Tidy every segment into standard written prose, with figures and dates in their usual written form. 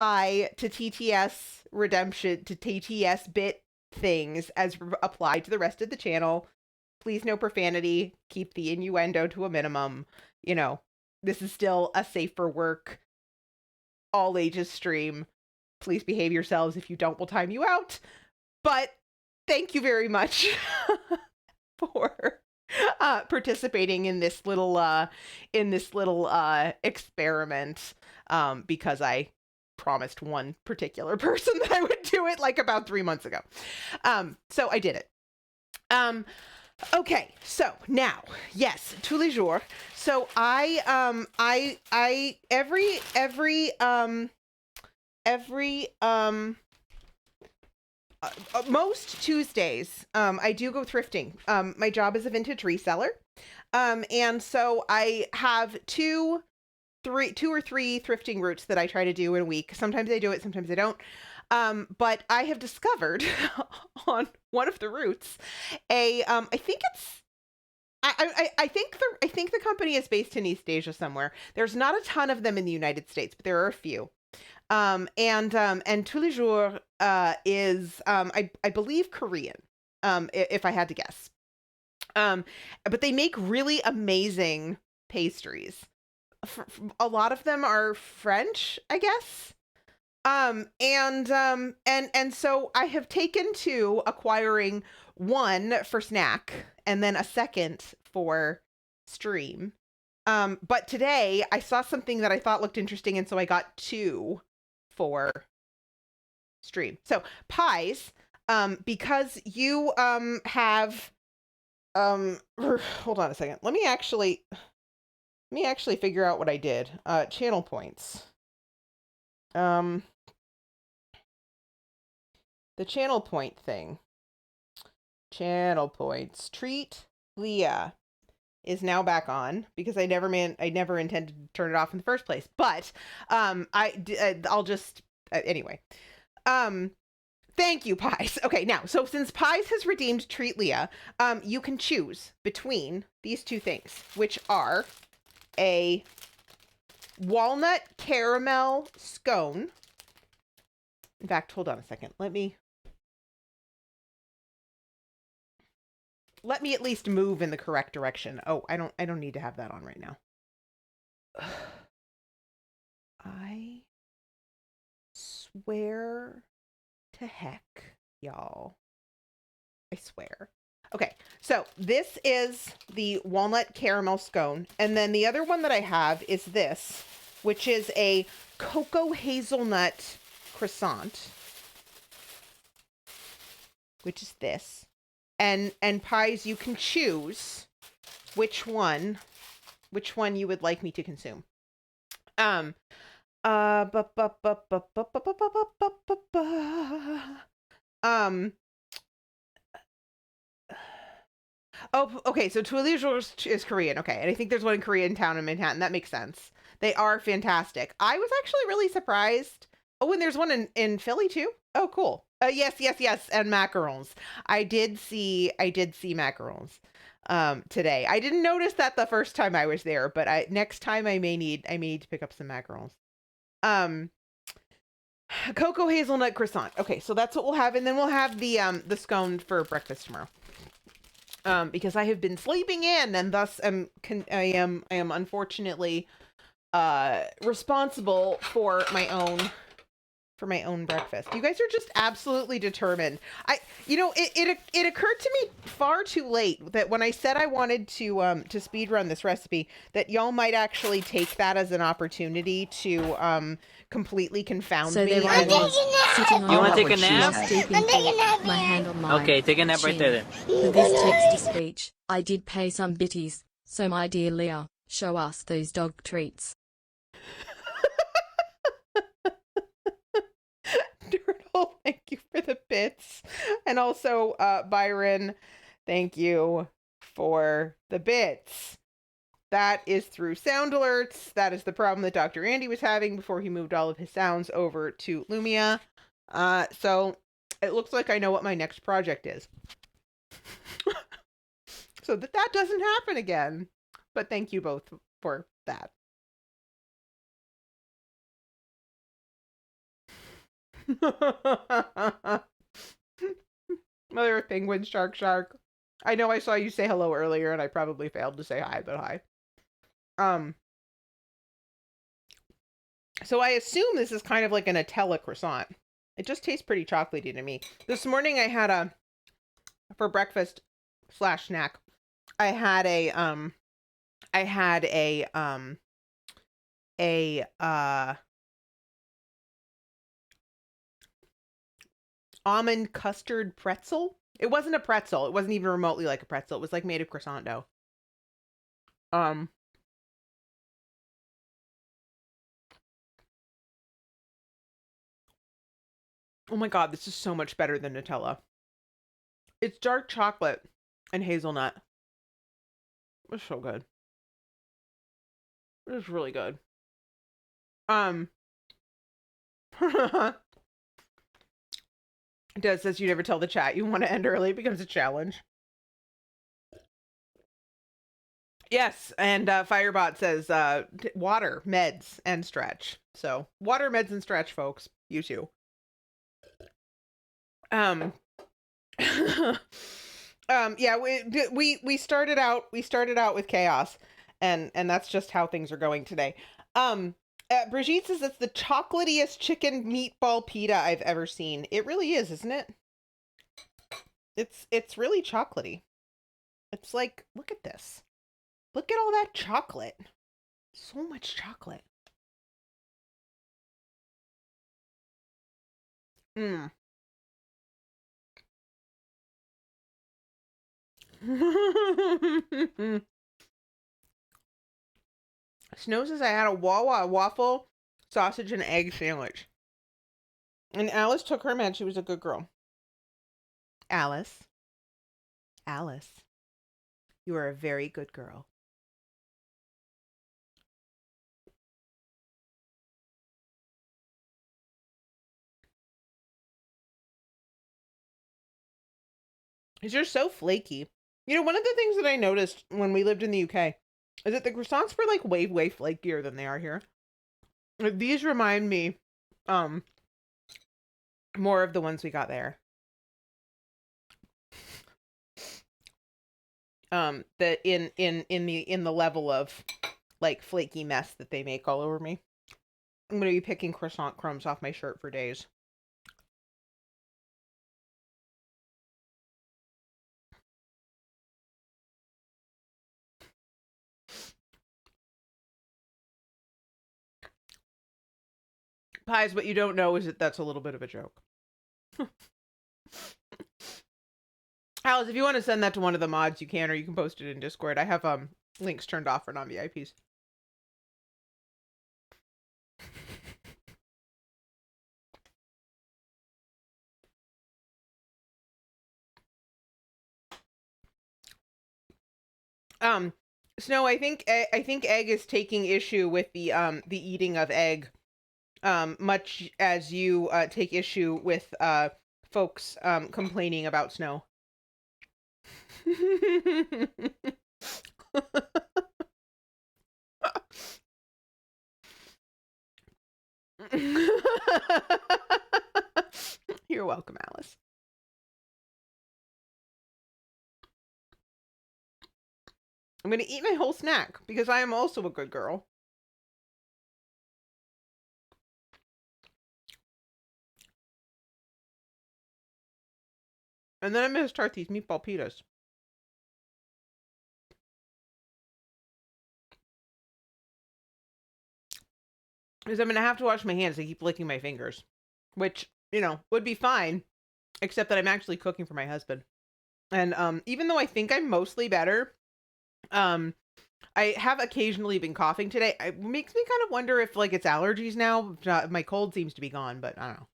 apply to TTS redemption, to TTS bit things as applied to the rest of the channel. Please no profanity. Keep the innuendo to a minimum. You know, this is still a safe for work, all ages stream. Please behave yourselves. If you don't, we'll time you out. But thank you very much for participating in this little experiment, because I promised one particular person that I would do it like about 3 months ago. So I did it. Okay, so now, yes, tous les jours. So most Tuesdays, I do go thrifting. My job is a vintage reseller. And so I have two or three thrifting routes that I try to do in a week. Sometimes I do it, sometimes I don't. But I have discovered on one of the routes I think the company is based in East Asia somewhere. There's not a ton of them in the United States, but there are a few. And tous les jours is I believe Korean, if I had to guess. But they make really amazing pastries. A lot of them are French, I guess. And so I have taken to acquiring one for snack and then a second for stream. But today I saw something that I thought looked interesting, and so I got two for stream. So pies, because you have hold on a second. Let me actually figure out what I did. Channel points. The channel point thing. Channel points. Treat Leah is now back on because I never intended to turn it off in the first place. But I'll just anyway. Thank you, Pies. Okay, now, so since Pies has redeemed Treat Leah, you can choose between these two things, which are a walnut caramel scone. In fact, hold on a second. Let me at least move in the correct direction. Oh, I don't need to have that on right now. I swear to heck, y'all. I swear. Okay, so this is the walnut caramel scone. And then the other one that I have is this, which is a cocoa hazelnut croissant, which is this. And Pies, you can choose which one you would like me to consume. Oh, okay, so tous les jours is Korean. Okay, and I think there's one in Koreatown in Manhattan. That makes sense. They are fantastic. I was actually really surprised. Oh, and there's one in Philly too. Oh, cool. Yes, and macarons. I did see macarons today. I didn't notice that the first time I was there, but next time I may need to pick up some macarons. Cocoa hazelnut croissant. Okay, so that's what we'll have, and then we'll have the scone for breakfast tomorrow. Because I have been sleeping in, and thus I am unfortunately responsible for my own breakfast. You guys are just absolutely determined. It occurred to me far too late that when I said I wanted to speed run this recipe, that y'all might actually take that as an opportunity to completely confound me. You want to take a nap? My hand on my Okay, take a nap right there then. For this text-to-speech, I did pay some bitties, so my dear Leah, show us those dog treats. Turtle, thank you for the bits. And also, Byron, thank you for the bits. That is through sound alerts. That is the problem that Dr. Andy was having before he moved all of his sounds over to Lumia. So it looks like I know what my next project is. So that doesn't happen again. But thank you both for that. Mother of penguin, shark. I know I saw you say hello earlier and I probably failed to say hi, but hi. So I assume this is kind of like a Nutella croissant. It just tastes pretty chocolatey to me. This morning I had for breakfast / snack, I had a almond custard pretzel. It wasn't a pretzel. It wasn't even remotely like a pretzel. It was like made of croissant dough. Oh my God, this is so much better than Nutella. It's dark chocolate and hazelnut. It's so good. It's really good. Des says you never tell the chat you want to end early. It becomes a challenge. Yes, and Firebot says water, meds, and stretch. So water, meds, and stretch, folks. You too. Yeah, we started out with chaos, and that's just how things are going today. Brigitte says it's the chocolatiest chicken meatball pita I've ever seen. It really is, isn't it? It's really chocolatey. It's like, look at this. Look at all that chocolate. So much chocolate. Snow says I had a Wawa waffle, sausage, and egg sandwich. And Alice took her med. She was a good girl. Alice, you are a very good girl. Because you're so flaky. You know, one of the things that I noticed when we lived in the UK is that the croissants were like way, way flakier than they are here. Like, these remind me more of the ones we got there. That in the level of like flaky mess that they make all over me. I'm gonna be picking croissant crumbs off my shirt for days. Pies, what you don't know is that that's a little bit of a joke. Alice, if you want to send that to one of the mods, you can, or you can post it in Discord. I have links turned off for non-VIPs. Snow, I think Egg is taking issue with the eating of egg, much as you take issue with folks complaining about Snow. You're welcome, Alice. I'm going to eat my whole snack because I am also a good girl. And then I'm going to start these meatball pitas. Because I'm going to have to wash my hands. I keep licking my fingers. Which, you know, would be fine. Except that I'm actually cooking for my husband. And even though I think I'm mostly better, I have occasionally been coughing today. It makes me kind of wonder if, like, it's allergies now. My cold seems to be gone, but I don't know.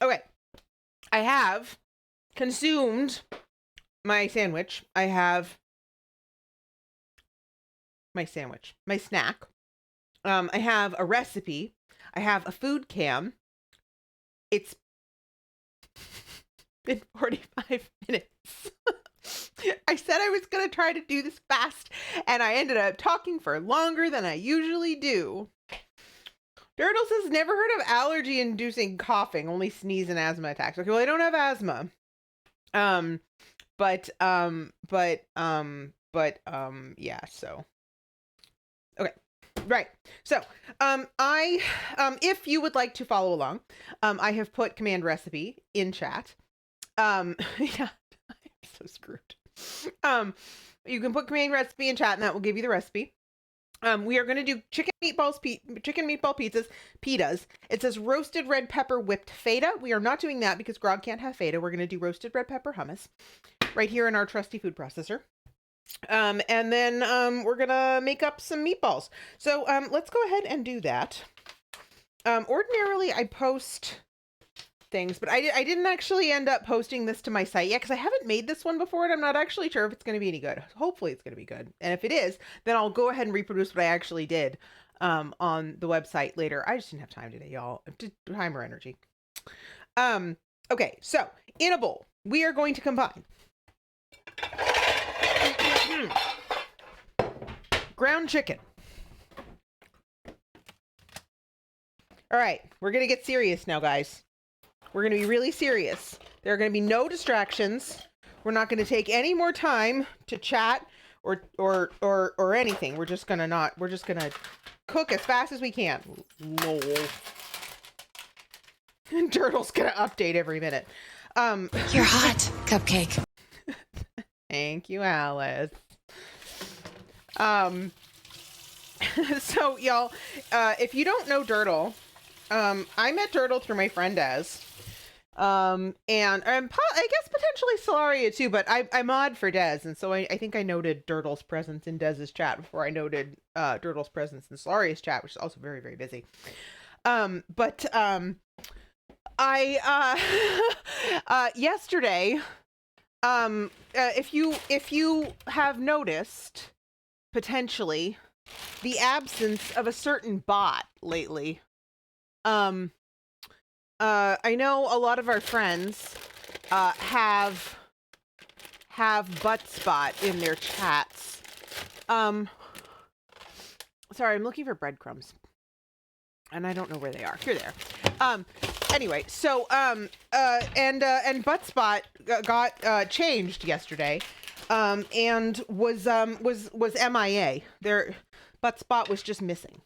Okay. I have consumed my sandwich. I have my sandwich, my snack. I have a recipe. I have a food cam. It's been 45 minutes. I said I was going to try to do this fast, and I ended up talking for longer than I usually do. Dirtle says, never heard of allergy-inducing coughing, only sneeze and asthma attacks. Okay, well, I don't have asthma. Yeah, so. Okay, right. So, if you would like to follow along, I have put command recipe in chat. Yeah, I'm so screwed. You can put command recipe in chat, and that will give you the recipe. We are going to do chicken meatball pitas. It says roasted red pepper whipped feta. We are not doing that because Grog can't have feta. We're going to do roasted red pepper hummus right here in our trusty food processor. And then we're going to make up some meatballs. So let's go ahead and do that. Ordinarily, I post things, but I didn't actually end up posting this to my site yet because I haven't made this one before and I'm not actually sure if it's going to be any good. Hopefully it's going to be good. And if it is, then I'll go ahead and reproduce what I actually did on the website later. I just didn't have time today, y'all. Time or energy. Okay, so in a bowl, we are going to combine ground chicken. All right, we're going to get serious now, guys. We're going to be really serious. There are going to be no distractions. We're not going to take any more time to chat or anything. We're just going to cook as fast as we can. Lol. And Turtle's going to update every minute. You're hot, Cupcake. Thank you, Alice. So y'all, if you don't know Dirtle, I met Dirtle through my friend Des. And I guess potentially Solaria too, but I mod for Des, and so I think I noted Dirtle's presence in Des's chat before I noted Dirtle's presence in Solaria's chat, which is also very, very busy. Yesterday, if you have noticed potentially the absence of a certain bot lately, I know a lot of our friends have butt spot in their chats. Sorry, I'm looking for breadcrumbs, and I don't know where they are. Here they are. Anyway, so and butt spot got changed yesterday, and was MIA. Their butt spot was just missing.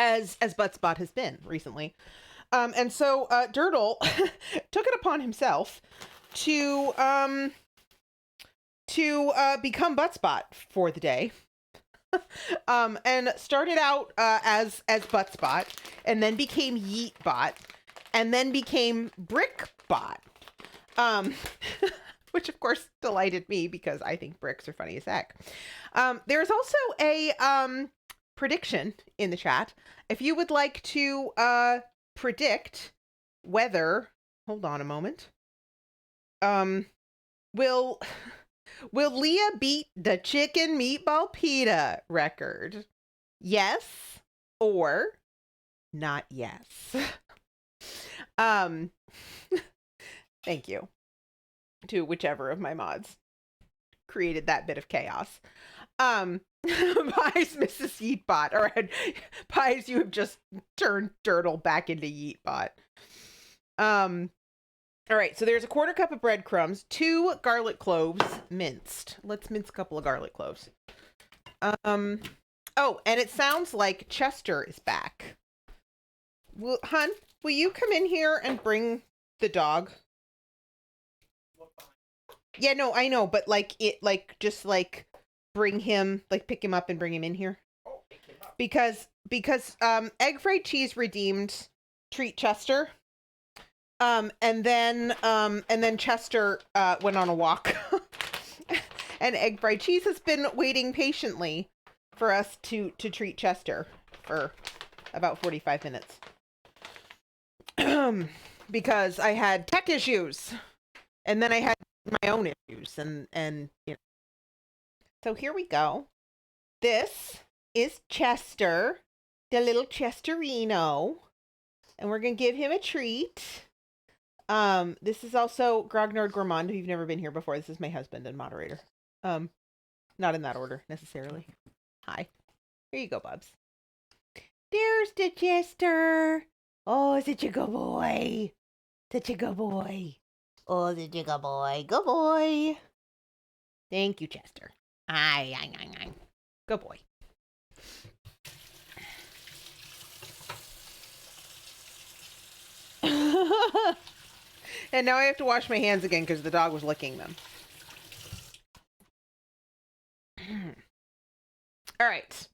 As Buttspot has been recently. And so Dirtle took it upon himself to become Buttspot for the day. And started out as Buttspot, and then became Yeetbot, and then became Brickbot. Which of course delighted me because I think bricks are funny as heck. There's also a prediction in the chat. If you would like to predict whether, hold on a moment, will Leah beat the chicken meatball pita record? Yes or not yes? Thank you to whichever of my mods created that bit of chaos. Pies, Mrs. Yeetbot. All right, Pies, you have just turned Dirtle back into Yeetbot. All right, so there's a 1/4 cup of breadcrumbs, 2 garlic cloves minced. Let's mince a couple of garlic cloves. Oh, and it sounds like Chester is back. Hun, will you come in here and bring the dog? Yeah, no, I know, but just bring him, pick him up and bring him in here. Oh, pick him up. Because Egg Fried Cheese redeemed Treat Chester. And then Chester went on a walk. And Egg Fried Cheese has been waiting patiently for us to treat Chester for about 45 minutes. Because I had tech issues. And then I had my own issues, and you know. So here we go. This is Chester, the little Chesterino, and we're gonna give him a treat. This is also Grognard Gourmand, who you've never been here before. This is my husband and moderator. Not in that order necessarily. Hi. Here you go, Bubs. There's the Chester. Oh, such a good boy. Such a good boy. Oh, such a good boy. Good boy. Thank you, Chester. Aye. Good boy. And now I have to wash my hands again because the dog was licking them. All right.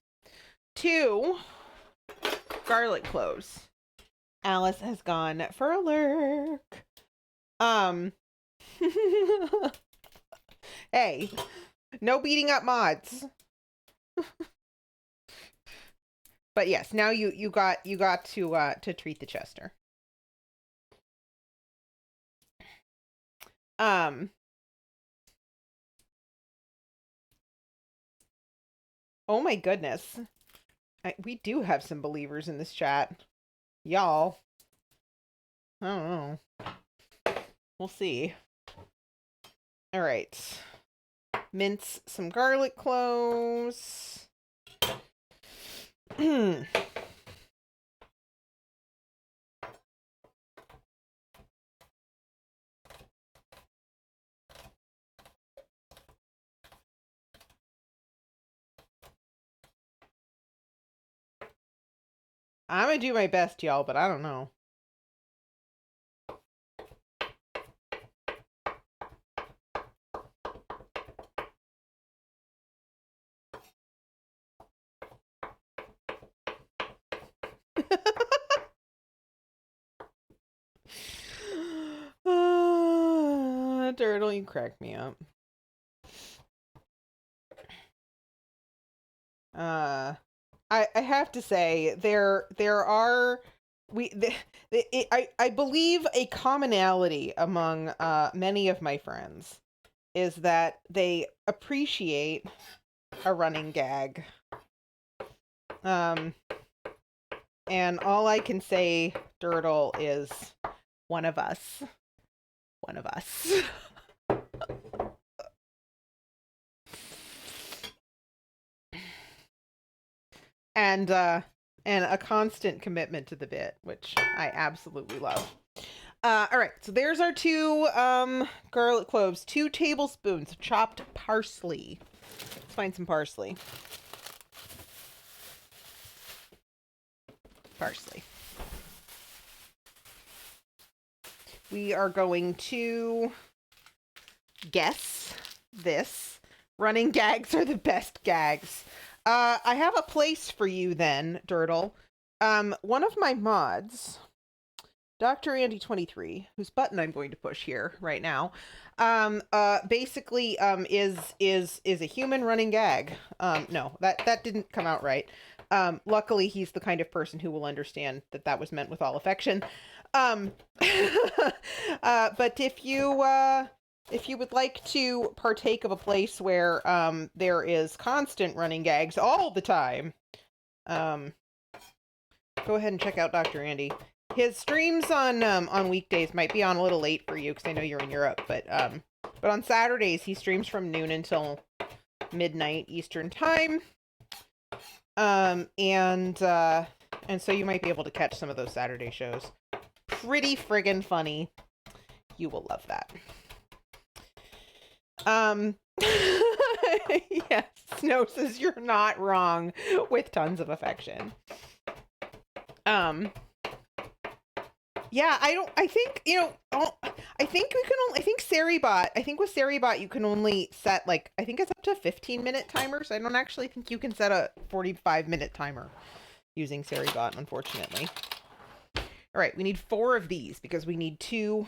2 garlic cloves. Alice has gone for a lurk. Hey, no beating up mods. But yes, now you got to treat the Chester. Oh my goodness. We do have some believers in this chat. Y'all. I don't know. We'll see. All right. Mince some garlic cloves. I'm gonna do my best, y'all, but I don't know. Turtle, you crack me up. I have to say there are I believe a commonality among many of my friends is that they appreciate a running gag. And all I can say, Turtle, is one of us. One of us. And a constant commitment to the bit, which I absolutely love. All right, so there's our 2 garlic cloves, 2 tablespoons of chopped parsley. Let's find some parsley. Parsley. We are going to guess this. Running gags are the best gags. I have a place for you then, Dirtle. One of my mods, Dr. Andy 23, whose button I'm going to push here right now, basically is a human running gag. No, that didn't come out right. Luckily, he's the kind of person who will understand that was meant with all affection. But if you would like to partake of a place where there is constant running gags all the time, go ahead and check out Dr. Andy. His streams on weekdays might be on a little late for you because I know you're in Europe, but on Saturdays he streams from noon until midnight Eastern time. And so you might be able to catch some of those Saturday shows. Pretty friggin' funny. You will love that. Yes, Snow says you're not wrong, with tons of affection. Yeah, I think Seribot, with Seribot you can only set, like, I think it's up to a 15-minute timer, so I don't actually think you can set a 45-minute timer using Seribot, unfortunately. All right, we need 4 of these because we need two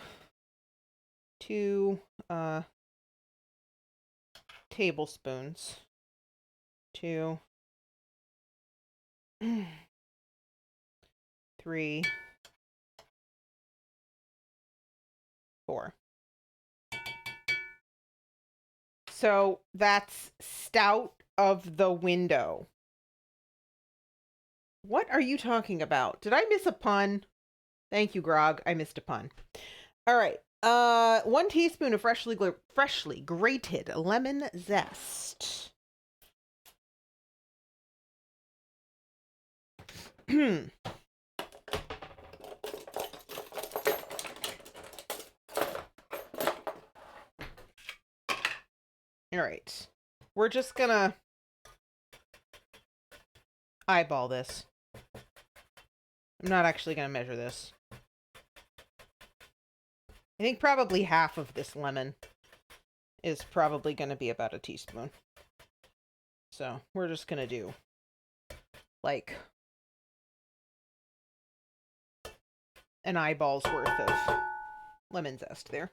tablespoons. 2, 3, 4. So that's stout of the window. What are you talking about? Did I miss a pun? Thank you, Grog. I missed a pun. All right. 1 teaspoon of freshly grated lemon zest. All right. We're just gonna eyeball this. I'm not actually gonna measure this. I think probably half of this lemon is probably going to be about a teaspoon. So we're just going to do like an eyeball's worth of lemon zest there.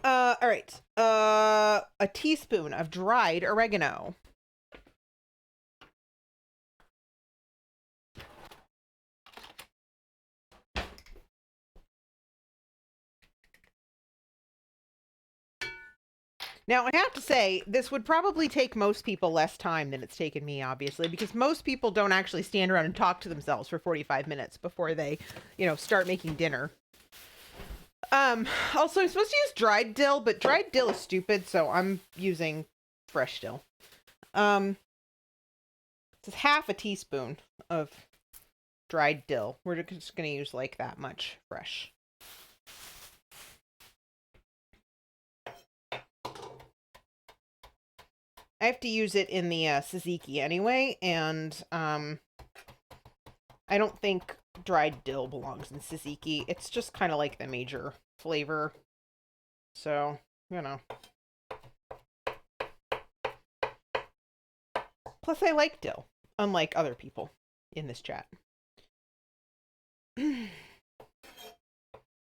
All right. A teaspoon of dried oregano. Now, I have to say, this would probably take most people less time than it's taken me, obviously, because most people don't actually stand around and talk to themselves for 45 minutes before they, start making dinner. Also, I'm supposed to use dried dill, but dried dill is stupid, so I'm using fresh dill. This is half a teaspoon of dried dill. We're just going to use like that much fresh. I have to use it in the tzatziki anyway, and I don't think dried dill belongs in tzatziki. It's just kind of like the major flavor. So, Plus, I like dill, unlike other people in this chat. And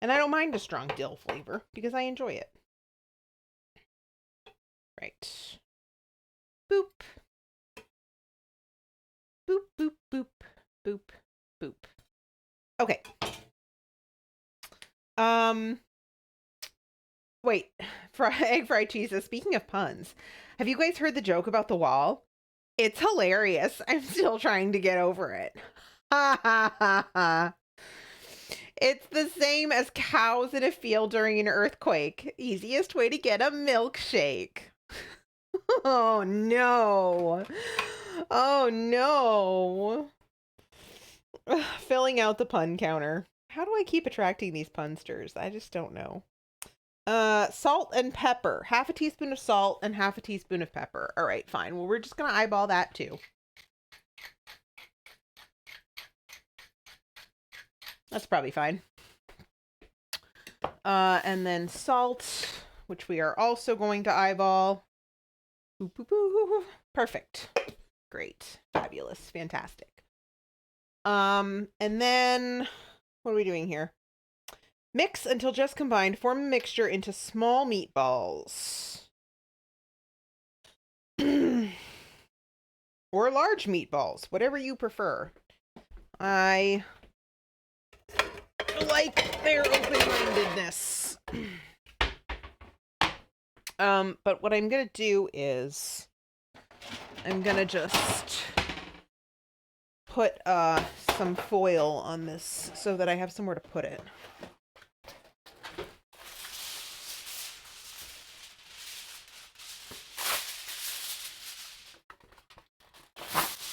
I don't mind a strong dill flavor, because I enjoy it. Right. Boop. Boop, boop, boop, boop, boop. Okay. Wait. Egg fried cheese. Speaking of puns, have you guys heard the joke about the wall? It's hilarious. I'm still trying to get over it. Ha ha ha ha. It's the same as cows in a field during an earthquake. Easiest way to get a milkshake. Oh no. Oh no. Ugh, filling out the pun counter. How do I keep attracting these punsters? I just don't know. Salt and pepper. Half a teaspoon of salt and half a teaspoon of pepper. All right, fine. Well, we're just going to eyeball that too. That's probably fine. And then salt, which we are also going to eyeball. Boop, boop, boop. Perfect. Great. Fabulous. Fantastic. And then what are we doing here? Mix until just combined. Form the mixture into small meatballs. Or large meatballs, whatever you prefer. I like their open-mindedness. But what I'm going to do is I'm going to just put some foil on this so that I have somewhere to put it.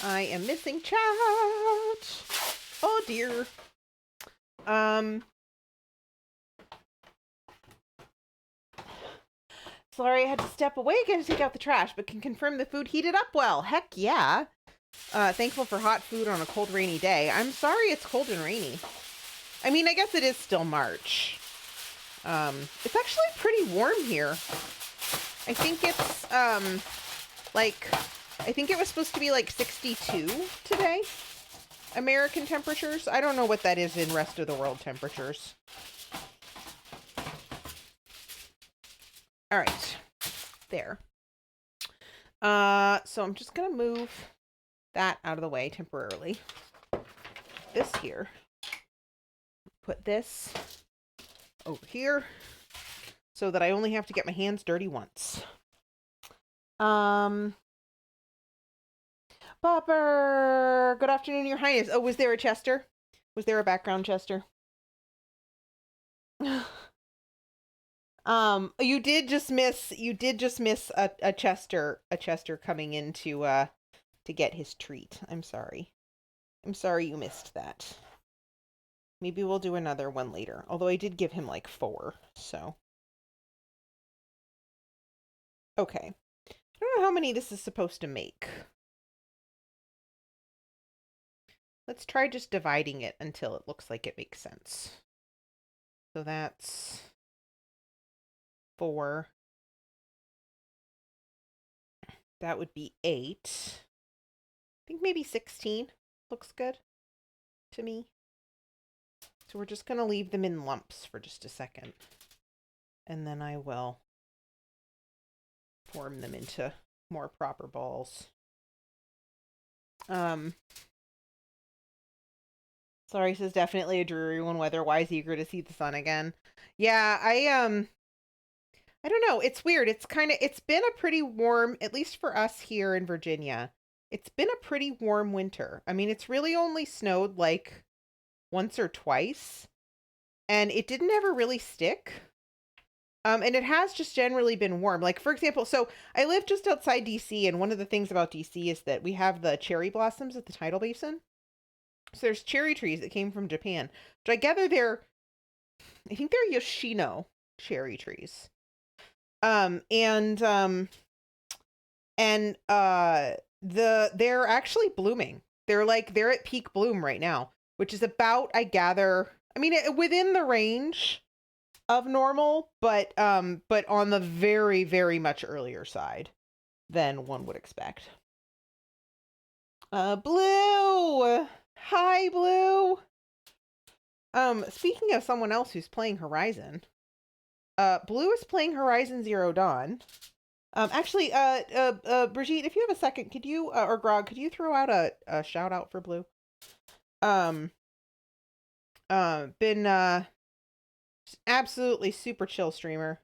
I am missing chat. Oh dear. Sorry, I had to step away again to take out the trash, but can confirm the food heated up well. Heck yeah. Thankful for hot food on a cold, rainy day. I'm sorry it's cold and rainy. I mean, I guess it is still March. It's actually pretty warm here. I think it's, I think it was supposed to be like 62 today. American temperatures. I don't know what that is in rest of the world temperatures. All right. There. So I'm just going to move that out of the way temporarily. This here. Put this over here so that I only have to get my hands dirty once. Popper, good afternoon, Your Highness. Oh, was there a Chester? Was there a background Chester? You did just miss a Chester coming in to get his treat. I'm sorry you missed that. Maybe we'll do another one later. Although I did give him like 4, so. Okay. I don't know how many this is supposed to make. Let's try just dividing it until it looks like it makes sense. So that's 4. That would be 8. I think maybe 16 looks good to me. So we're just going to leave them in lumps for just a second. And then I will form them into more proper balls. Sorry, says definitely a dreary one weather-wise, eager to see the sun again. Yeah, I don't know. It's weird. It's been a pretty warm, at least for us here in Virginia. It's been a pretty warm winter. I mean, it's really only snowed like once or twice, and it didn't ever really stick. And it has just generally been warm. Like, for example, so I live just outside DC, and one of the things about DC is that we have the cherry blossoms at the tidal basin. So there's cherry trees that came from Japan, which I gather I think they're Yoshino cherry trees. They're actually blooming. They're at peak bloom right now, which is about, I gather, I mean, within the range of normal, but on the very, very much earlier side than one would expect. Blue! Hi, Blue! Speaking of someone else who's playing Horizon, Blue is playing Horizon Zero Dawn. Actually, Brigitte, if you have a second, could you, or Grog, could you throw out a shout out for Blue? Been, absolutely super chill streamer.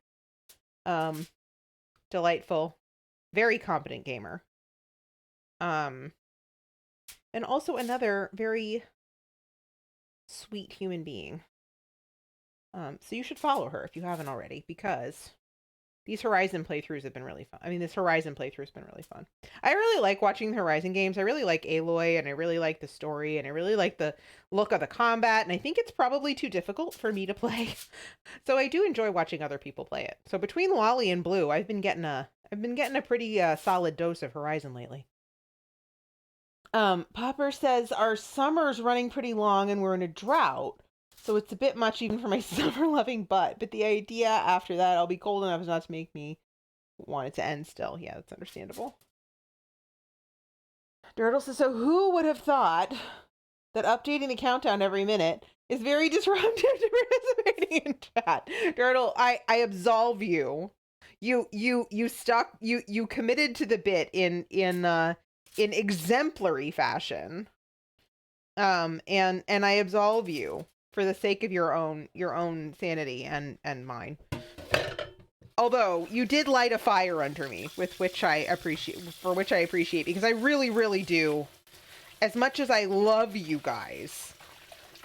Delightful, very competent gamer. And also another very sweet human being. So you should follow her if you haven't already, because these Horizon playthroughs have been really fun. I mean, this Horizon playthrough has been really fun. I really like watching the Horizon games. I really like Aloy, and I really like the story, and I really like the look of the combat, and I think it's probably too difficult for me to play. So I do enjoy watching other people play it. So between Lolly and Blue, I've been getting a pretty solid dose of Horizon lately. Popper says our summer's running pretty long and we're in a drought, so it's a bit much even for my summer-loving butt. But the idea after that, I'll be cold enough as not to make me want it to end still. Yeah, that's understandable. Dirtle says, so who would have thought that updating the countdown every minute is very disruptive to participating in chat? Dirtle, I absolve you. You committed to the bit in exemplary fashion. And I absolve you for the sake of your own sanity and mine. Although you did light a fire under me, which I appreciate, because I really, really do. As much as I love you guys,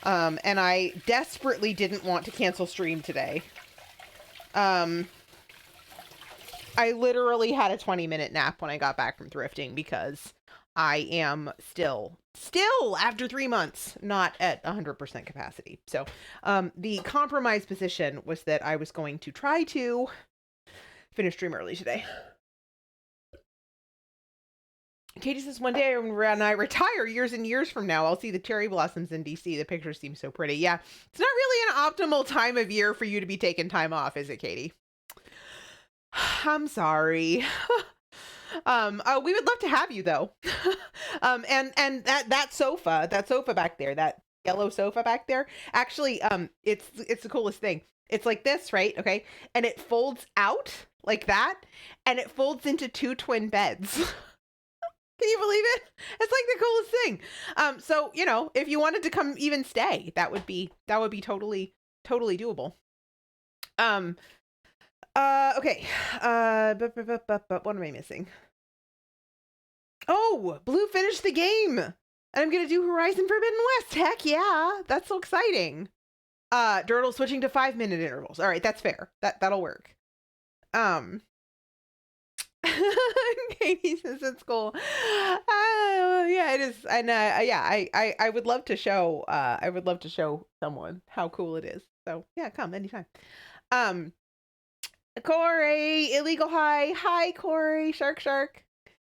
and I desperately didn't want to cancel stream today. I literally had a 20-minute nap when I got back from thrifting because I am still after 3 months, not at 100% capacity. So, the compromise position was that I was going to try to finish stream early today. Katie says, one day when I retire years and years from now, I'll see the cherry blossoms in DC. The pictures seem so pretty. Yeah, it's not really an optimal time of year for you to be taking time off, is it, Katie? I'm sorry. We would love to have you though. And that sofa back there, that yellow sofa back there, actually, it's the coolest thing. It's like this, right? Okay. And it folds out like that, and it folds into 2 twin beds. Can you believe it? It's like the coolest thing. So, you know, if you wanted to come even stay, that would be totally doable. Okay. But what am I missing? Oh, Blue finished the game. And I'm going to do Horizon Forbidden West. Heck yeah. That's so exciting. Durdle switching to 5-minute intervals. All right, that's fair. That'll work. Katie says it's cool. Yeah, it is. And yeah, I would love to show someone how cool it is. So yeah, come anytime. Corey, illegal high. Hi, Corey. Shark.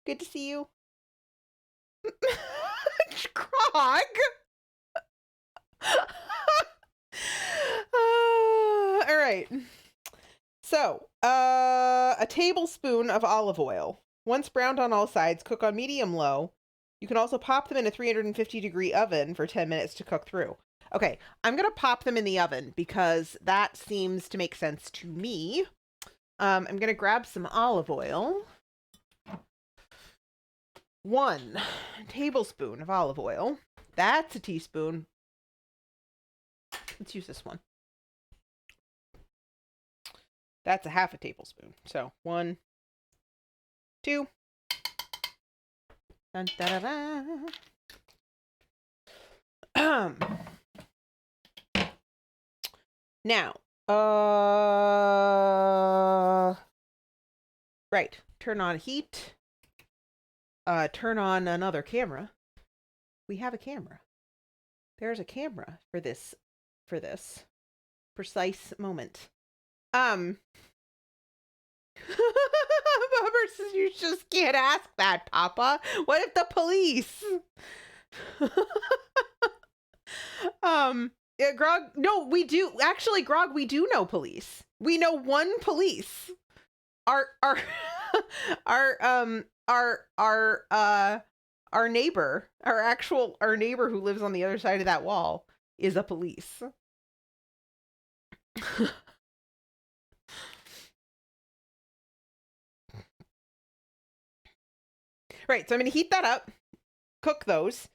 Good to see you. Krog. All right. So, a tablespoon of olive oil. Once browned on all sides, cook on medium-low. You can also pop them in a 350-degree oven for 10 minutes to cook through. Okay, I'm going to pop them in the oven because that seems to make sense to me. I'm going to grab some olive oil. 1 tablespoon of olive oil. That's a teaspoon. Let's use this one. That's a half a tablespoon. So 1, 2. Dun, da, da, da. Now, right. Turn on heat. Turn on another camera. We have a camera. There's a camera for this precise moment. Bubber says you just can't ask that, Papa. What if the police? Yeah, Grog. No, we do actually, Grog. We do know police. We know one police. Our neighbor, our neighbor who lives on the other side of that wall is a police. Right, so I'm going to heat that up, cook those.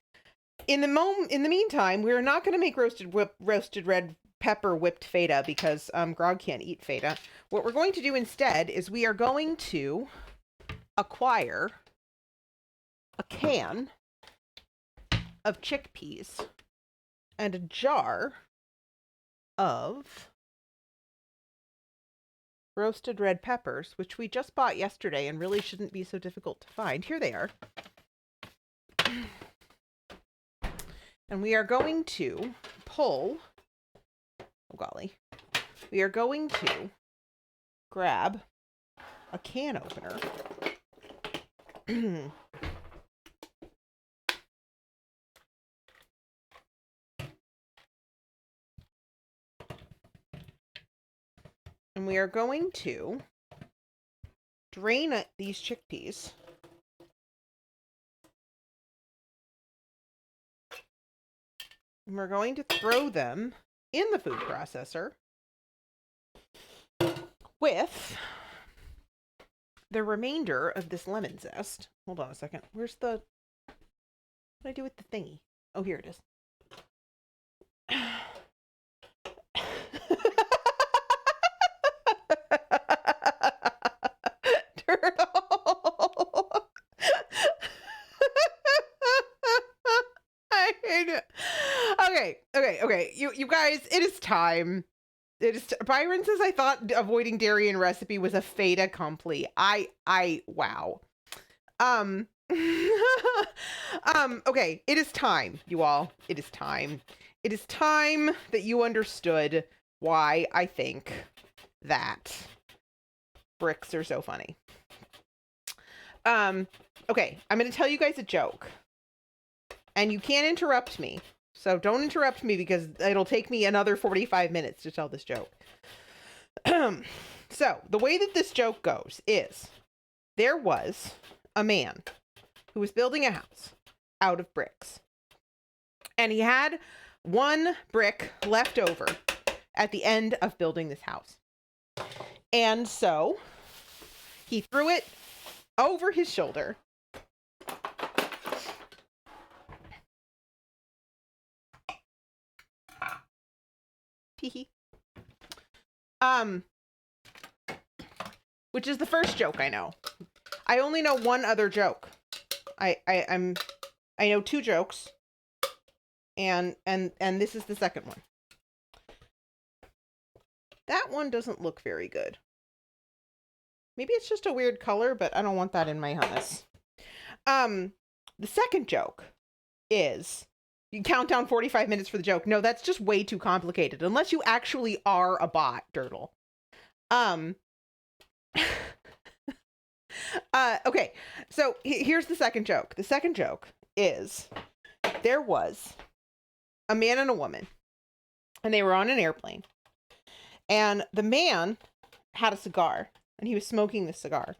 In the meantime, we're not going to make roasted red pepper whipped feta because Grog can't eat feta. What we're going to do instead is we are going to acquire a can of chickpeas and a jar of roasted red peppers, which we just bought yesterday and really shouldn't be so difficult to find. Here they are. And we are going to pull, oh golly, we are going to grab a can opener. And we are going to drain these chickpeas. And we're going to throw them in the food processor with the remainder of this lemon zest. Hold on a second. Where's the... What do I do with the thingy? Oh, here it is. Turtle. I hate it. Okay. You guys, it is time. Byron says I thought avoiding dairy and recipe was a fait accompli. Wow. Okay, it is time, you all. It is time. It is time that you understood why I think that bricks are so funny. Okay, I'm going to tell you guys a joke. And you can't interrupt me. So don't interrupt me because it'll take me another 45 minutes to tell this joke. So the way that this joke goes is there was a man who was building a house out of bricks. And he had one brick left over at the end of building this house. And so he threw it over his shoulder. Which is the first joke I know. I only know one other joke. I know 2 jokes, and this is the second one. That one doesn't look very good. Maybe it's just a weird color, but I don't want that in my hummus. The second joke is, you count down 45 minutes for the joke. No, that's just way too complicated, unless you actually are a bot, Dirtle. Okay, so here's the second joke. The second joke is, there was a man and a woman, and they were on an airplane, and the man had a cigar, and he was smoking the cigar.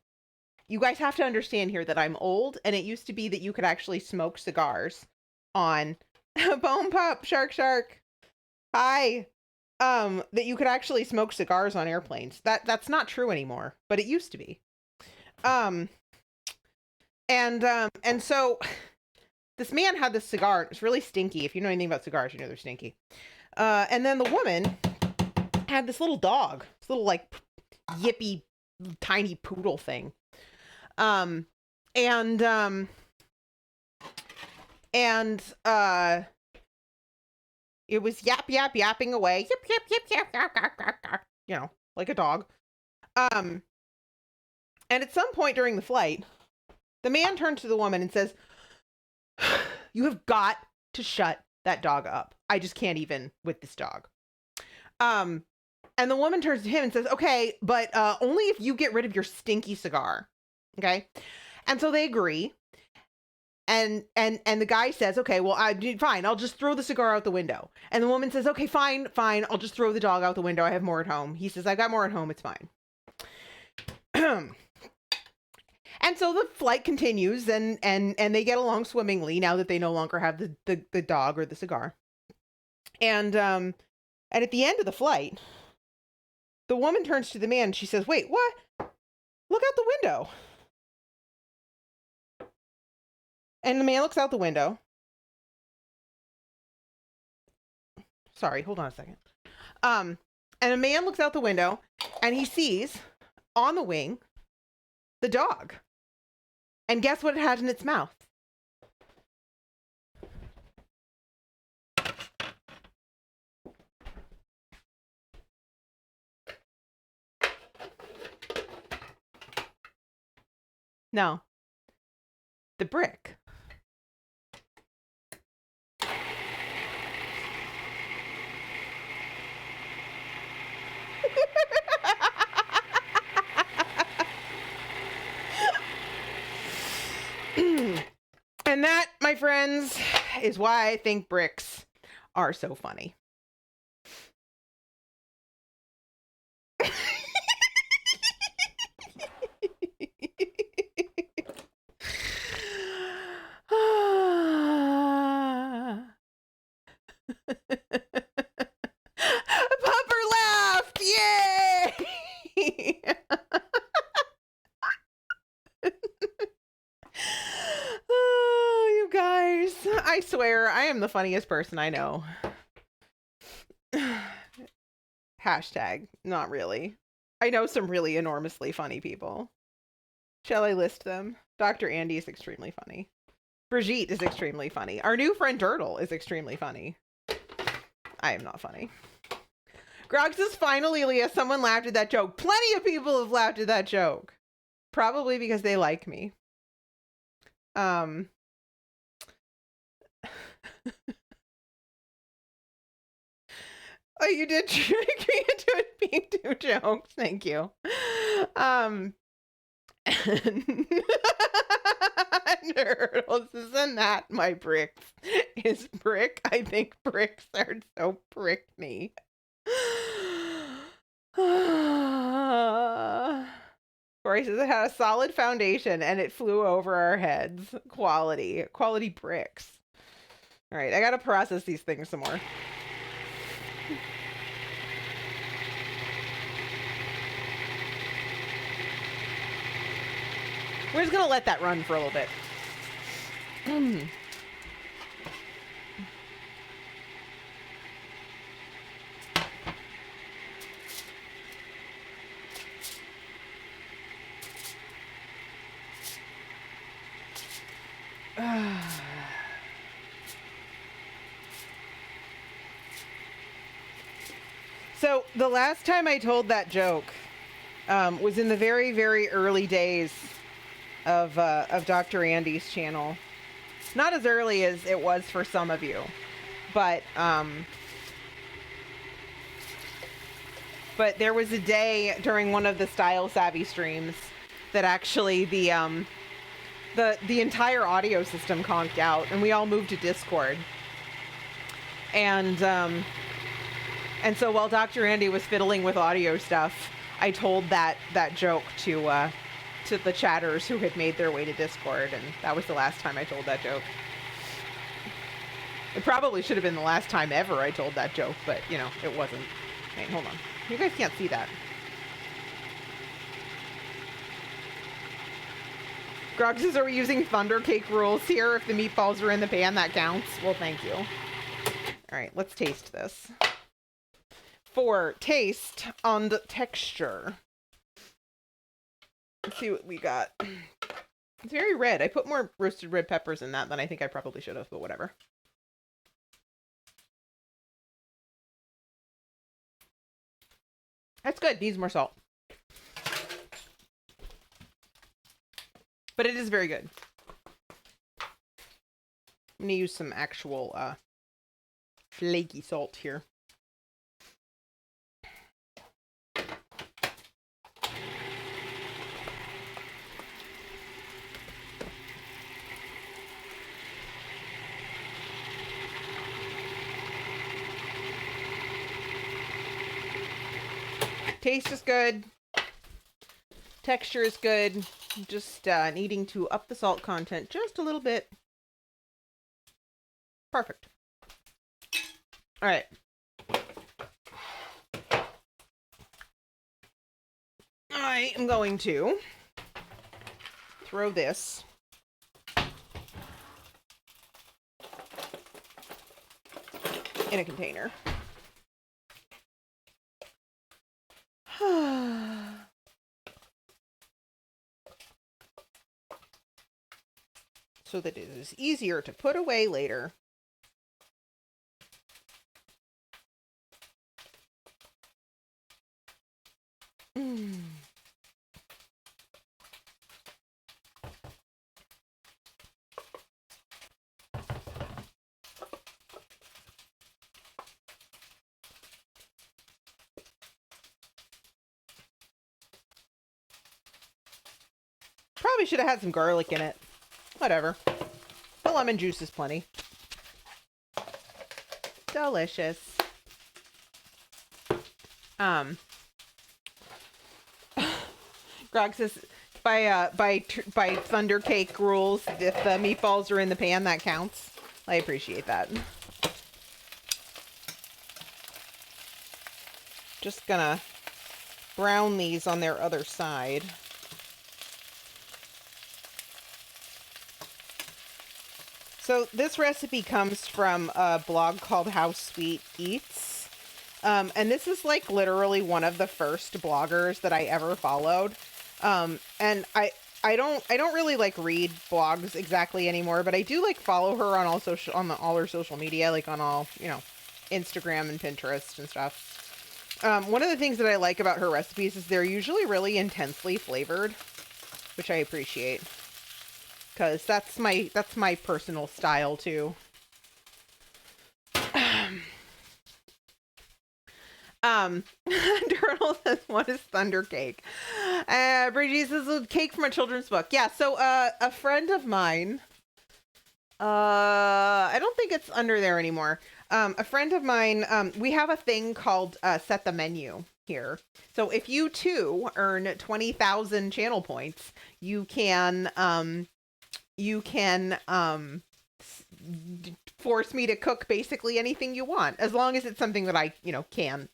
You guys have to understand here that I'm old, and it used to be that you could actually smoke cigars on Bone Pop, Shark. Hi. That you could actually smoke cigars on airplanes. That's not true anymore, but it used to be. And so this man had this cigar. It was really stinky. If you know anything about cigars, you know they're stinky. And then the woman had this little dog, this little like yippy tiny poodle thing. It was yapping away. Yip, you know, like a dog. And at some point during the flight, the man turned to the woman and says, "You have got to shut that dog up. I just can't even with this dog." And the woman turns to him and says, "Okay, but only if you get rid of your stinky cigar." Okay. And so they agree. And the guy says, "Okay, well, fine. I'll just throw the cigar out the window." And the woman says, "Okay, fine. I'll just throw the dog out the window. I have more at home." He says, "I've got more at home. It's fine." And so the flight continues, and they get along swimmingly now that they no longer have the dog or the cigar. And at the end of the flight, the woman turns to the man and she says, "Wait, what? Look out the window." And the man looks out the window. Sorry, hold on a second. And a man looks out the window and he sees on the wing the dog. And guess what it had in its mouth? No. The brick. And that, my friends, is why I think bricks are so funny. Pupper laughed! Yay! Oh, you guys. I swear, I am the funniest person I know. Hashtag, not really. I know some really enormously funny people. Shall I list them? Dr. Andy is extremely funny. Brigitte is extremely funny. Our new friend Turtle is extremely funny. I am not funny. Grog says, "Finally, Leah, someone laughed at that joke." Plenty of people have laughed at that joke. Probably because they like me. Oh, you did trick me into it being 2 jokes. Thank you. Nerdles, isn't that my bricks? Is brick? I think bricks are so prick me. Corey says it had a solid foundation and it flew over our heads. Quality bricks. All right, I gotta process these things some more. We're just gonna let that run for a little bit. So the last time I told that joke was in the very, very early days of Dr. Andy's channel. Not as early as it was for some of you, but there was a day during one of the Style Savvy streams that actually the entire audio system conked out, and we all moved to Discord. And so while Dr. Andy was fiddling with audio stuff, I told that joke to the chatters who had made their way to Discord, and that was the last time I told that joke. It probably should have been the last time ever I told that joke, but, you know, it wasn't. Wait, hold on. You guys can't see that. Grog says, are we using Thunder Cake rules here? If the meatballs are in the pan, that counts. Well, thank you. All right, let's taste this. For taste on the texture. Let's see what we got. It's very red. I put more roasted red peppers in that than I think I probably should have, but whatever. That's good. Needs more salt. But it is very good. I'm going to use some actual flaky salt here. Taste is good. Texture is good. Just needing to up the salt content just a little bit. Perfect. All right. I am going to throw this in a container. So that it is easier to put away later. Probably should have had some garlic in it. Whatever. The lemon juice is plenty. Delicious. Grog says by Thunder Cake rules, if the meatballs are in the pan, that counts. I appreciate that. Just gonna brown these on their other side. So this recipe comes from a blog called How Sweet Eats. And this is like literally one of the first bloggers that I ever followed. And I don't really like read blogs exactly anymore, but I do like follow her on all her social media, like on all, you know, Instagram and Pinterest and stuff. One of the things that I like about her recipes is they're usually really intensely flavored, which I appreciate. Because that's my personal style, too. Turtle says, what is Thunder Cake? Bridgie says, a cake from a children's book. Yeah, so a friend of mine, I don't think it's under there anymore. A friend of mine, we have a thing called Set the Menu here. So if you, too, earn 20,000 channel points, you can force me to cook basically anything you want, as long as it's something that I, you know, can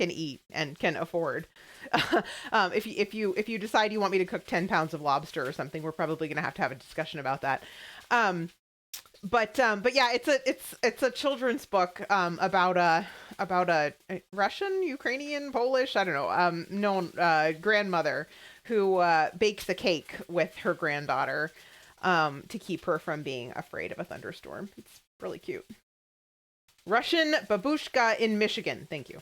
eat and can afford. If you decide you want me to cook 10 pounds of lobster or something, we're probably going to have a discussion about that. But yeah, it's a children's book about a Russian, Ukrainian, Polish, I don't know, grandmother who bakes a cake with her granddaughter to keep her from being afraid of a thunderstorm. It's really cute. Russian babushka in Michigan. Thank you.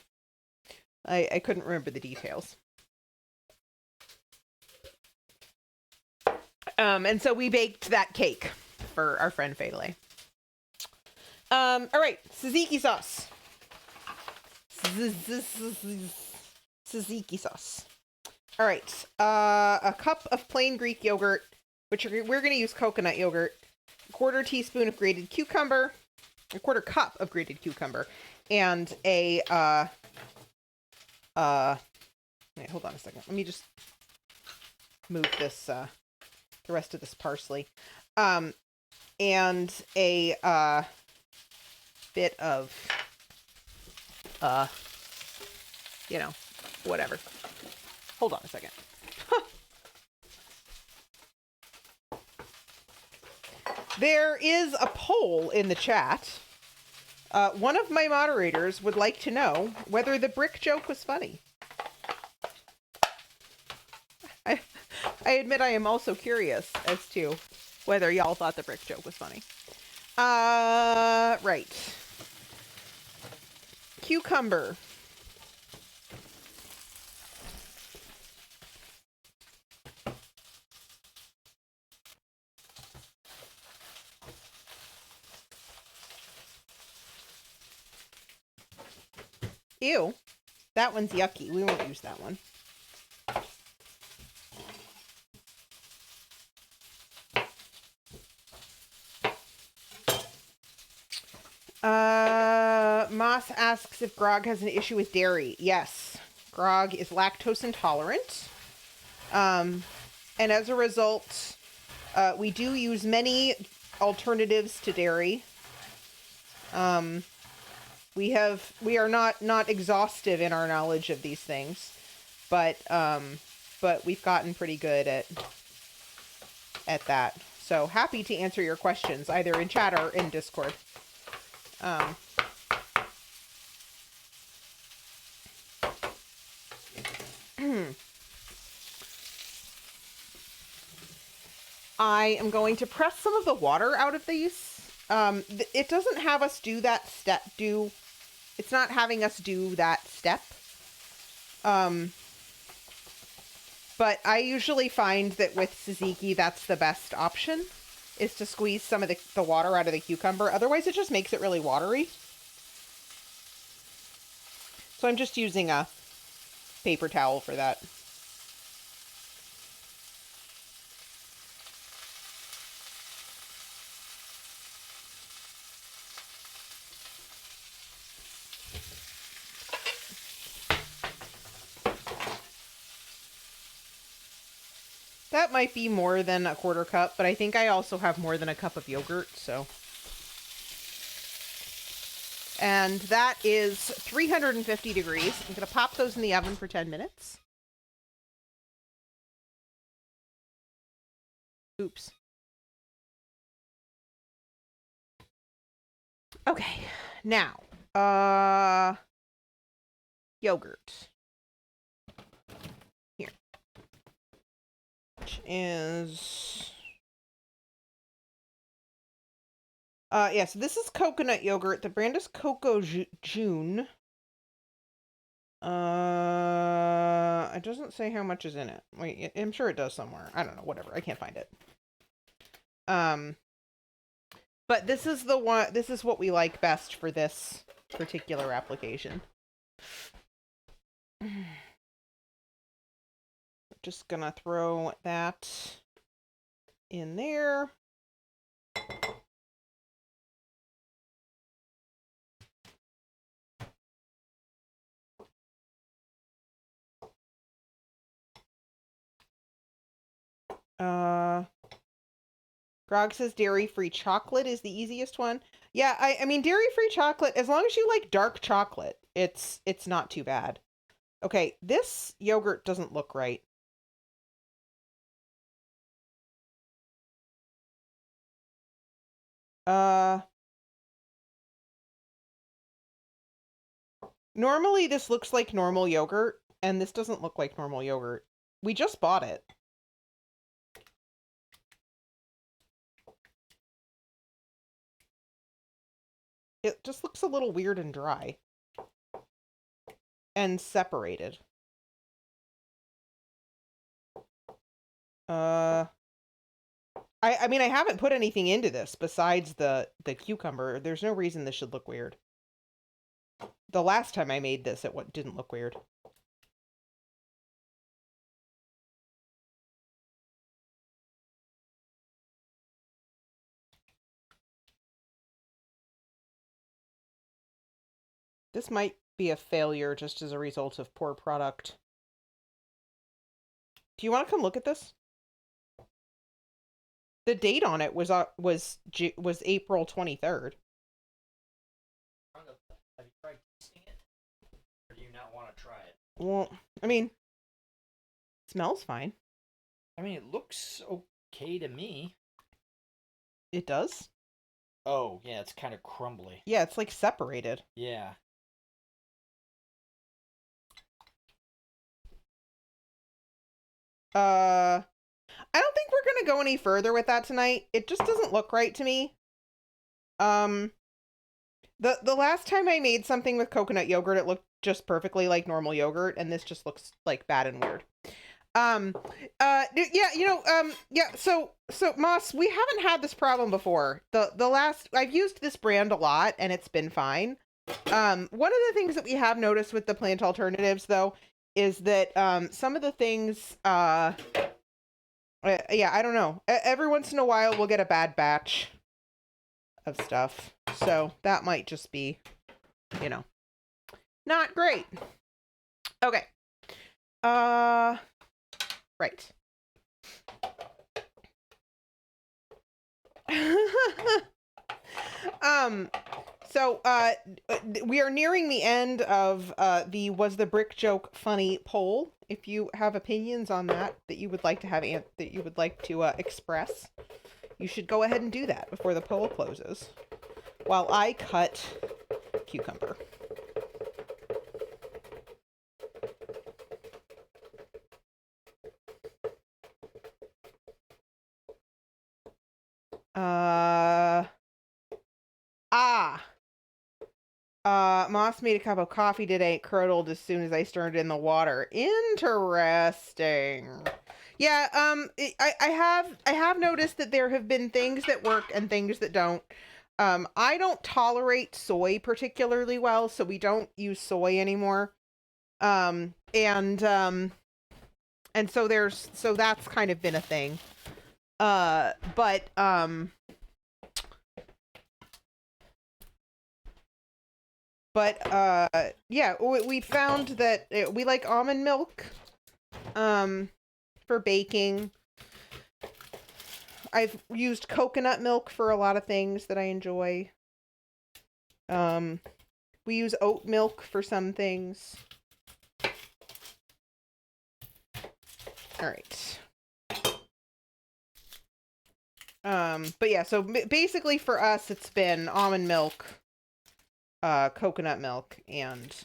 I couldn't remember the details. And so we baked that cake for our friend Fadele. All right, tzatziki sauce. Tzatziki sauce. All right, a cup of plain Greek yogurt, which we're going to use coconut yogurt. A quarter teaspoon of grated cucumber, a quarter cup of grated cucumber, and a wait, hold on a second. Let me just move this the rest of this parsley. And a bit of you know, whatever. Hold on a second. There is a poll in the chat. One of my moderators would like to know whether the brick joke was funny. I admit I am also curious as to whether y'all thought the brick joke was funny. Right. Cucumber. Ew. That one's yucky. We won't use that one. Moss asks if Grog has an issue with dairy. Yes. Grog is lactose intolerant. And as a result, we do use many alternatives to dairy. We are not exhaustive in our knowledge of these things, but we've gotten pretty good at that. So happy to answer your questions either in chat or in Discord. I am going to press some of the water out of these. It doesn't have us do that step. It's not having us do that step. But I usually find that with tzatziki, that's the best option, is to squeeze some of the water out of the cucumber. Otherwise, it just makes it really watery. So I'm just using a paper towel for that. That might be more than a quarter cup, but I think I also have more than a cup of yogurt, so. And that is 350 degrees. I'm going to pop those in the oven for 10 minutes. Oops. Okay, now, yogurt. Here. Which is, yeah, so this is coconut yogurt. The brand is Coco June. It doesn't say how much is in it. Wait, I'm sure it does somewhere. I don't know, whatever. I can't find it. But this is the one, this is what we like best for this particular application. Just gonna throw that in there. Grog says dairy-free chocolate is the easiest one. Yeah, I mean dairy-free chocolate, as long as you like dark chocolate, it's not too bad. Okay, this yogurt doesn't look right. Normally this looks like normal yogurt, and this doesn't look like normal yogurt. We just bought it. It just looks a little weird and dry. and separated. I mean, I haven't put anything into this besides the cucumber. There's no reason this should look weird. The last time I made this, it didn't look weird. This might be a failure just as a result of poor product. Do you want to come look at this? The date on it was April 23rd. Have you tried tasting it? Or do you not want to try it? Well, I mean, it smells fine. I mean, it looks okay to me. It does? Oh, yeah, it's kind of crumbly. Yeah, it's like separated. Yeah. I don't think we're gonna go any further with that tonight. It just doesn't look right to me. The last time I made something with coconut yogurt, it looked just perfectly like normal yogurt, and this just looks like bad and weird. So Moss, we haven't had this problem before. I've used this brand a lot, and it's been fine. One of the things that we have noticed with the plant alternatives, though, is that some of the things, I don't know. Every once in a while, we'll get a bad batch of stuff. So that might just be, not great. Okay. Right. So we are nearing the end of the Was the Brick Joke Funny poll. If you have opinions on that you would like to have that you would like to express, you should go ahead and do that before the poll closes, while I cut cucumber. Moss made a cup of coffee today. It curdled as soon as I stirred it in the water. Interesting. Yeah, I have noticed that there have been things that work and things that don't. I don't tolerate soy particularly well, so we don't use soy anymore. And so that's kind of been a thing. Yeah, we found that we like almond milk for baking. I've used coconut milk for a lot of things that I enjoy. We use oat milk for some things. All right. But yeah, so basically for us, it's been almond milk, coconut milk, and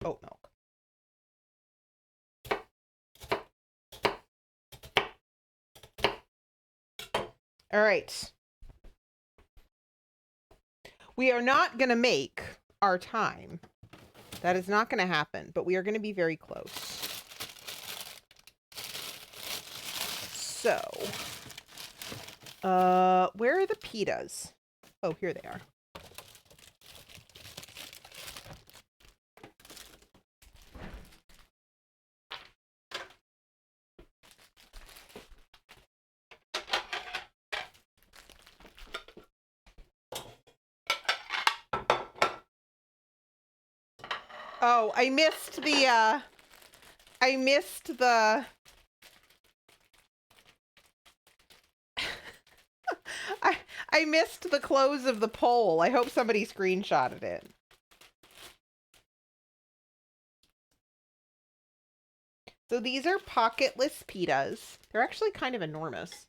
oat milk. All right. We are not going to make our time. That is not going to happen, but we are going to be very close. So, where are the pitas? Oh, here they are. Oh, I missed the I missed the close of the poll. I hope somebody screenshotted it. So these are pocketless pitas. They're actually kind of enormous.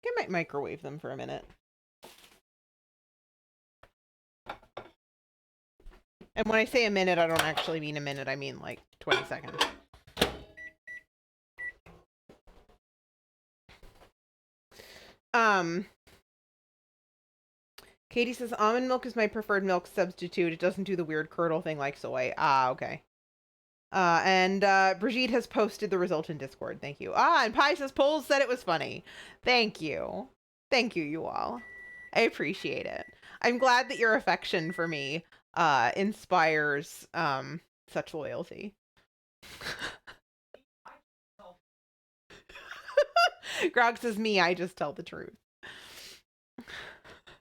I might microwave them for a minute. And when I say a minute, I don't actually mean a minute. I mean like 20 seconds. Katie says almond milk is my preferred milk substitute. It doesn't do the weird curdle thing like soy. Ah, okay. And Brigitte has posted the result in Discord. Thank you. And Pi says Poles said it was funny. Thank you. Thank you, you all. I appreciate it. I'm glad that your affection for me inspires such loyalty. Grog says, me, I just tell the truth.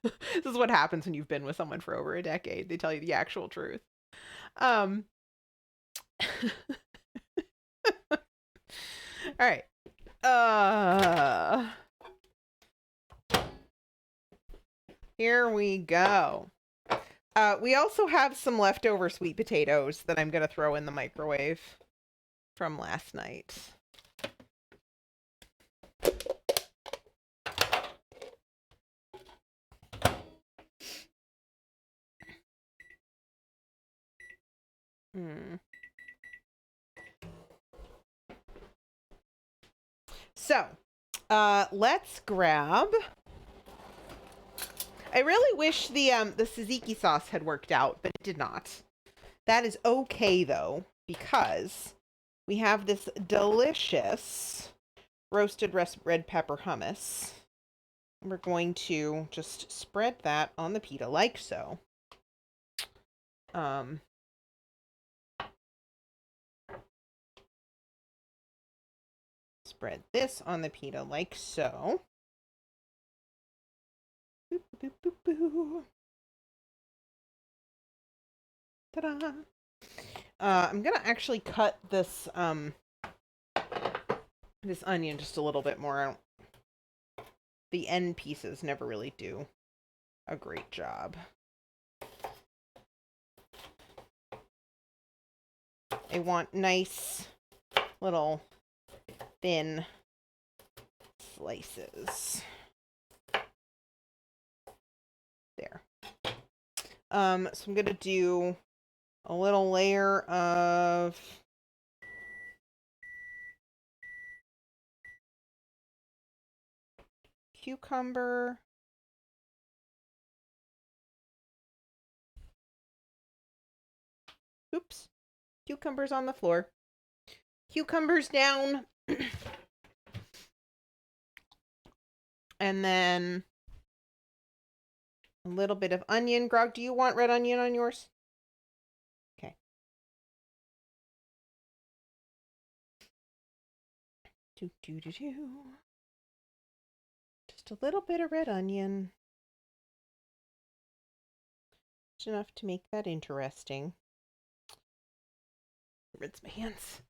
This is what happens when you've been with someone for over a decade. They tell you the actual truth. All right. Here we go. We also have some leftover sweet potatoes that I'm going to throw in the microwave from last night. So, let's grab. I really wish the tzatziki sauce had worked out, but it did not. That is okay though, because we have this delicious roasted red pepper hummus. We're going to just spread that on the pita like so. Spread this on the pita like so. Boop, boop, boop, boop. Ta-da! I'm gonna actually cut this this onion just a little bit more. The end pieces never really do a great job. I want nice little thin slices. There. So I'm gonna do a little layer of cucumber. Oops. Cucumbers on the floor. Cucumbers down. And then a little bit of onion. Grog, do you want red onion on yours? Okay. Just a little bit of red onion. Just enough to make that interesting. Rinse my hands.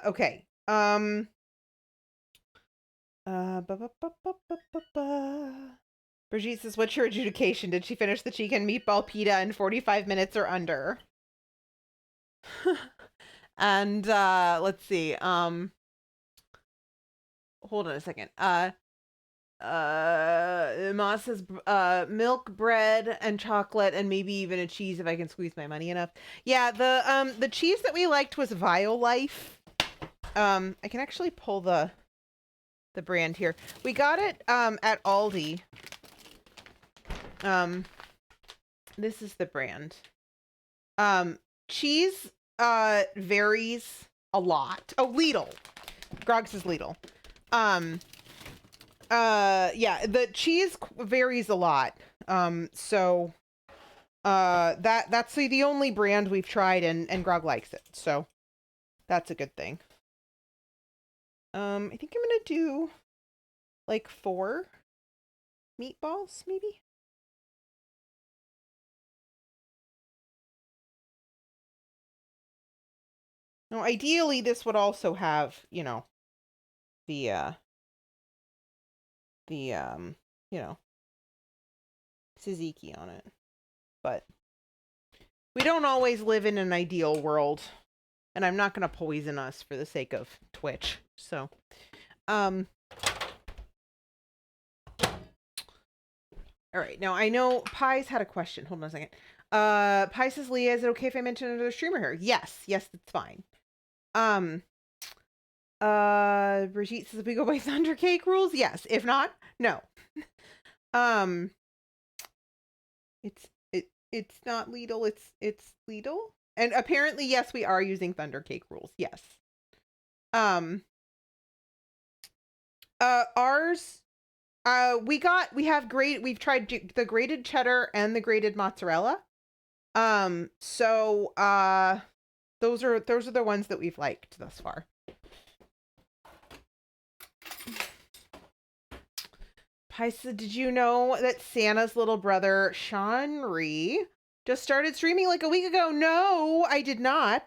Okay. Brigitte says, what's your adjudication? Did she finish the chicken meatball pita in 45 minutes or under? And let's see. Hold on a second. Ma says milk, bread, and chocolate, and maybe even a cheese if I can squeeze my money enough. Yeah, the cheese that we liked was Violife. I can actually pull the brand here. We got it at Aldi. This is the brand. Cheese varies a lot. Oh, Lidl. Grog says Lidl. Yeah, the cheese varies a lot. So that's the only brand we've tried, and Grog likes it. So that's a good thing. I think I'm gonna do like 4 meatballs, maybe. Now, ideally, this would also have, you know, the tzatziki on it. But we don't always live in an ideal world, and I'm not going to poison us for the sake of Twitch. So, all All right. Now I know Pies had a question. Hold on a second. Pie says, Leah, is it okay if I mention another streamer here? Yes, it's fine. Brigitte says we go by Thunder Cake rules. Yes. If not, no. It's not Lidl. It's Lidl. And apparently, yes, we are using Thunder Cake rules. Yes. Ours. We've tried the grated cheddar and the grated mozzarella. So those are the ones that we've liked thus far. Paisa, did you know that Santa's little brother, Shanri, just started streaming like a week ago? No, I did not.